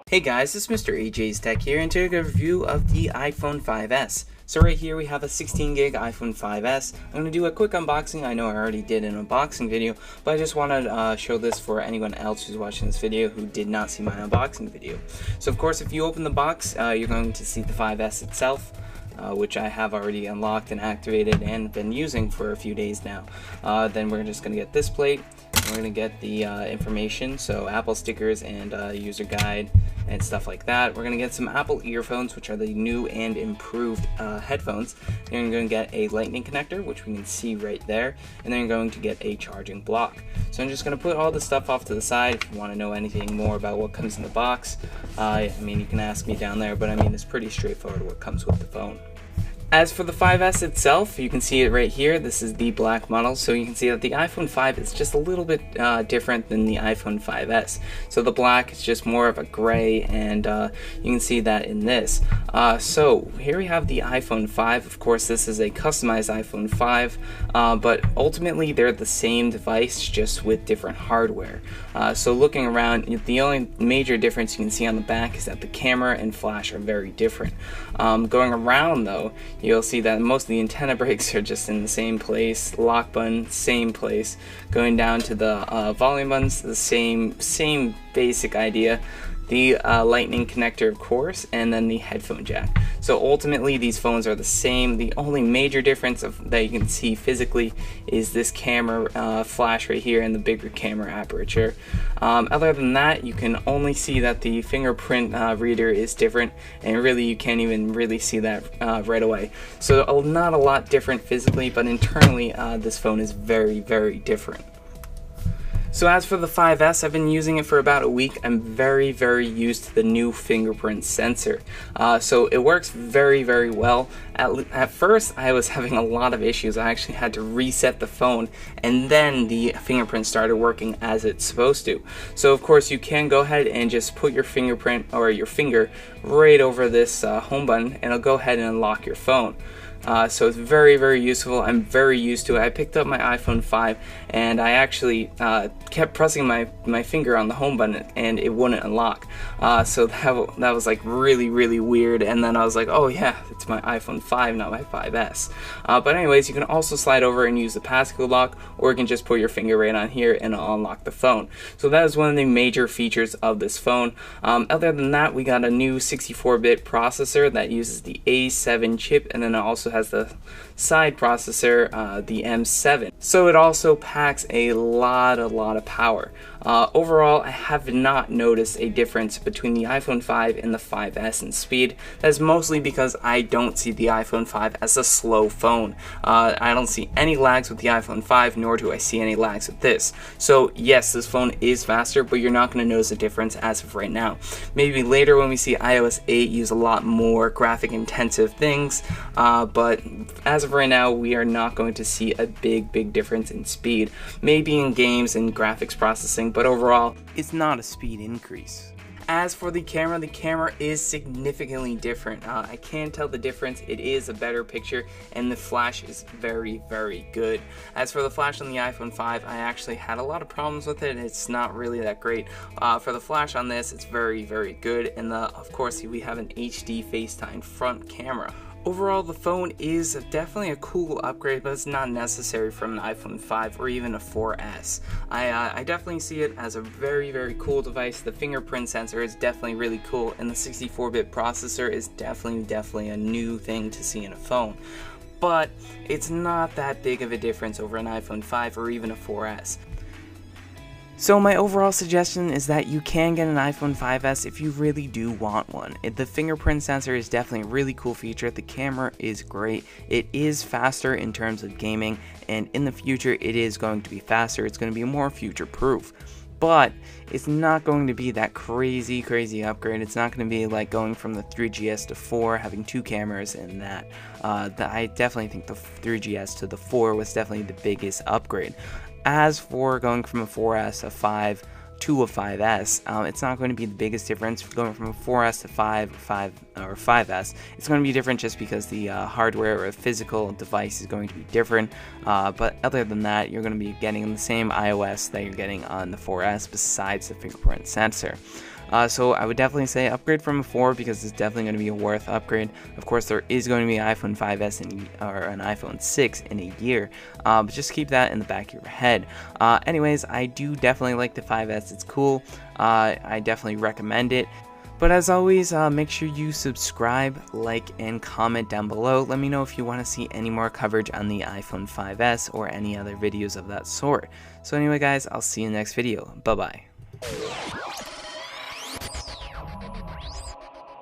Hey guys, it's Mr. AJ's Tech here, and today a review of the iPhone 5S. So right here we have a 16 gig iPhone 5S. I'm going to do a quick unboxing. I know I already did an unboxing video, but I just wanted to show this for anyone else who's watching this video who did not see my unboxing video. So of course, if you open the box, you're going to see the 5S itself. Which I have already unlocked and activated and been using for a few days now. Then we're just going to get this plate, and we're going to get the information, so Apple stickers and user guide and stuff like that. We're going to get some Apple earphones, which are the new and improved headphones. Then you're going to get a lightning connector, which we can see right there, and then you're going to get a charging block. So I'm just going to put all this stuff off to the side. If you want to know anything more about what comes in the box, I mean, you can ask me down there, but I mean, it's pretty straightforward what comes with the phone. As for the 5S itself, you can see it right here. This is the black model, so you can see that the iPhone 5 is just a little bit different than the iPhone 5S. So the black is just more of a gray, and you can see that in this. So here we have the iPhone 5. Of course, this is a customized iPhone 5, but ultimately they're the same device, just with different hardware. So looking around, the only major difference you can see on the back is that the camera and flash are very different. Going around though, you'll see that most of the antenna brakes are just in the same place, lock button, same place. Going down to the volume buttons, the same basic idea. The lightning connector, of course, and then the headphone jack. So ultimately these phones are the same. The only major difference that you can see physically is this camera flash right here and the bigger camera aperture. Other than that, you can only see that the fingerprint reader is different, and really you can't even really see that right away. So not a lot different physically, but internally this phone is very, very different. So as for the 5S, I've been using it for about a week. I'm very, very used to the new fingerprint sensor. So it works very, very well. At first, I was having a lot of issues. I actually had to reset the phone, and then the fingerprint started working as it's supposed to. So of course, you can go ahead and just put your fingerprint or your finger right over this home button, and it'll go ahead and unlock your phone. So it's very, very useful. I'm very used to it. I picked up my iPhone 5 and I actually kept pressing my finger on the home button and it wouldn't unlock. So that was like really, really weird. And then I was like, oh yeah, it's my iPhone 5, not my 5S. But anyways, you can also slide over and use the passcode lock, or you can just put your finger right on here and it'll unlock the phone. So that is one of the major features of this phone. Other than that, we got a new 64-bit processor that uses the A7 chip, and then it also has the side processor, the M7. So it also packs a lot of power. Overall, I have not noticed a difference between the iPhone 5 and the 5S in speed. That's mostly because I don't see the iPhone 5 as a slow phone. I don't see any lags with the iPhone 5, nor do I see any lags with this. So yes, this phone is faster, but you're not going to notice a difference as of right now. Maybe later when we see iOS 8 use a lot more graphic intensive things, but as of right now, we are not going to see a big difference in speed. Maybe in games and graphics processing, but overall, it's not a speed increase. As for the camera is significantly different. I can tell the difference. It is a better picture, and the flash is very, very good. As for the flash on the iPhone 5, I actually had a lot of problems with it. It's not really that great. For the flash on this, it's very, very good, and of course, we have an HD FaceTime front camera. Overall, the phone is definitely a cool upgrade, but it's not necessary from an iPhone 5 or even a 4S. I definitely see it as a very, very cool device. The fingerprint sensor is definitely really cool, and the 64-bit processor is definitely a new thing to see in a phone. But it's not that big of a difference over an iPhone 5 or even a 4S. So my overall suggestion is that you can get an iPhone 5S if you really do want one. The fingerprint sensor is definitely a really cool feature. The camera is great. It is faster in terms of gaming, and in the future it is going to be faster. It's going to be more future proof. But it's not going to be that crazy upgrade. It's not going to be like going from the 3GS to 4, having 2 cameras and that. I definitely think the 3GS to the 4 was definitely the biggest upgrade. As for going from a 4S, a 5 to a 5S, it's not going to be the biggest difference. Going from a 4S to 5S, it's going to be different just because the hardware or physical device is going to be different. But other than that, you're going to be getting the same iOS that you're getting on the 4S besides the fingerprint sensor. So I would definitely say upgrade from a 4 because it's definitely going to be a worth upgrade. Of course, there is going to be an iPhone 5s or an iPhone 6 in a year, but just keep that in the back of your head. Anyways, I do definitely like the 5s. It's cool. I definitely recommend it. But as always, make sure you subscribe, like, and comment down below. Let me know if you want to see any more coverage on the iPhone 5s or any other videos of that sort. So anyway guys, I'll see you in the next video. Bye bye.